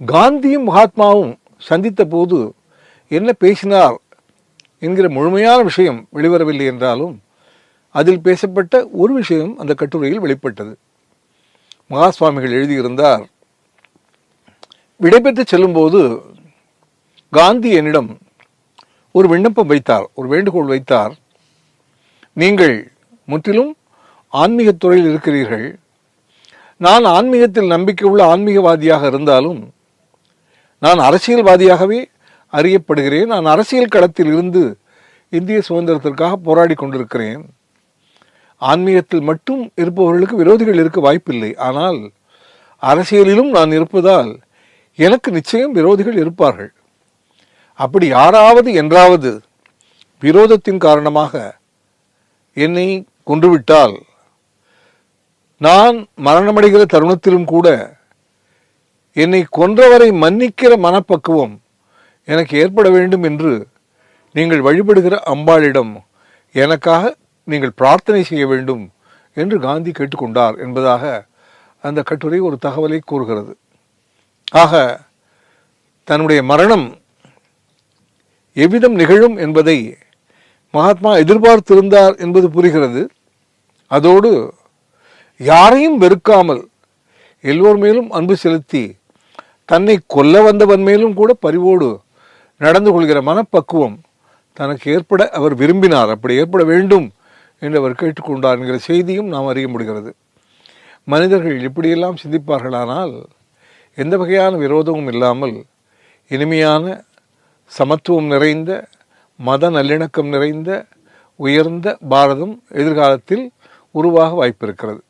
காந்தியும் மகாத்மாவும் சந்தித்த போது என்ன பேசினார் என்கிற முழுமையான விஷயம் வெளிவரவில்லை என்றாலும் அதில் பேசப்பட்ட ஒரு விஷயம் அந்த கட்டுரையில் வெளிப்பட்டது. மகாஸ்வாமிகள் எழுதியிருந்தார், விடைபெற்று செல்லும்போது காந்தி என்னிடம் ஒரு விண்ணப்பம் வைத்தார், ஒரு வேண்டுகோள் வைத்தார். நீங்கள் முற்றிலும் ஆன்மீகத் துறையில் இருக்கிறீர்கள், நான் ஆன்மீகத்தில் நம்பிக்கை உள்ள ஆன்மீகவாதியாக இருந்தாலும் நான் அரசியல்வாதியாகவே அறியப்படுகிறேன். நான் அரசியல் களத்தில் இருந்து இந்திய சுதந்திரத்திற்காக போராடி கொண்டிருக்கிறேன். ஆன்மீகத்தில் மட்டும் இருப்பவர்களுக்கு விரோதிகள் இருக்க வாய்ப்பில்லை. ஆனால் அரசியலிலும் நான் இருப்பதால் எனக்கு நிச்சயம் விரோதிகள் இருப்பார்கள். அப்படி யாராவது என்றாவது விரோதத்தின் காரணமாக என்னை கொன்றுவிட்டால் நான் மரணமடைகிற தருணத்திலும் கூட என்னை கொன்றவரை மன்னிக்கிற மனப்பக்குவம் எனக்கு ஏற்பட வேண்டும் என்று நீங்கள் வழிபடுகிற அம்பாளிடம் எனக்காக நீங்கள் பிரார்த்தனை செய்ய வேண்டும் என்று காந்தி கேட்டுக்கொண்டார் என்பதாக அந்த கட்டுரை ஒரு தகவலை கூறுகிறது. ஆக தன்னுடைய மரணம் எவ்விதம் நிகழும் என்பதை மகாத்மா எதிர்பார்த்திருந்தார் என்பது புரிகிறது. அதோடு யாரையும் வெறுக்காமல் எல்லோர் மேலும் அன்பு செலுத்தி தன்னை கொல்ல வந்தவன் மேலும் கூட பரிவோடு நடந்து கொள்கிற மனப்பக்குவம் தனக்கு ஏற்பட அவர் விரும்பினார். அப்படி ஏற்பட வேண்டும் என்று அவர் கேட்டுக்கொண்டார் என்கிற செய்தியும் நாம் அறிய முடிகிறது. மனிதர்கள் இப்படியெல்லாம் சிந்திப்பார்களானால் எந்த வகையான விரோதமும் இல்லாமல் இனிமையான சமத்துவம் நிறைந்த மத நல்லிணக்கம் நிறைந்த உயர்ந்த பாரதம் எதிர்காலத்தில் உருவாக வாய்ப்பிருக்கிறது.